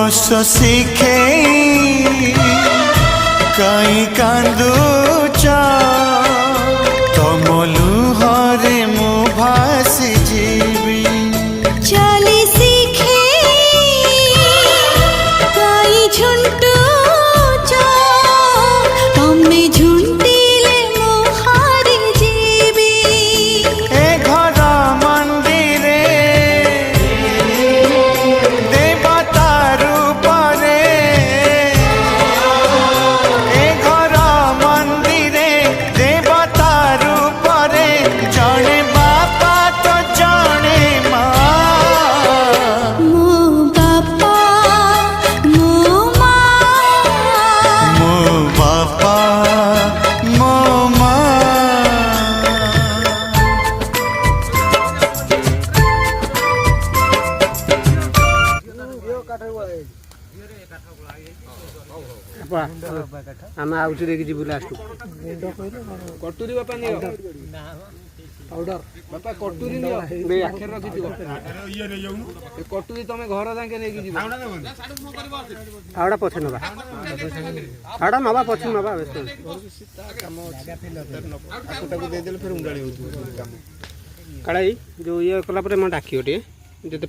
हस शिखे कई कांदुच तुम लुहरे मु भासी जीवी चली सीखे कई झुंटू तमे झुंटीले मुहारी जीवी ए घर मंदिरे देवता रूपरे ए घर मंदिरे देवता रूपरे जड़े बापा तो जड़े माँ मो बापा मो माँ मो बापा मो माँ आम आउट देखी जीवु लास्ट कटुरी बापा नियो पाउडर बापा कटुरी नियो बे आखर रखी दियो ए कटुरी तमे घर जाके नेकी जीवो फावड़ा पछे नबा फावड़ा नबा पछे नबा व्यस्त काम आकुटाକୁ दे देले फेर उंडाळी होती काम काळाई जो ये कला परे म डाकियोटे जते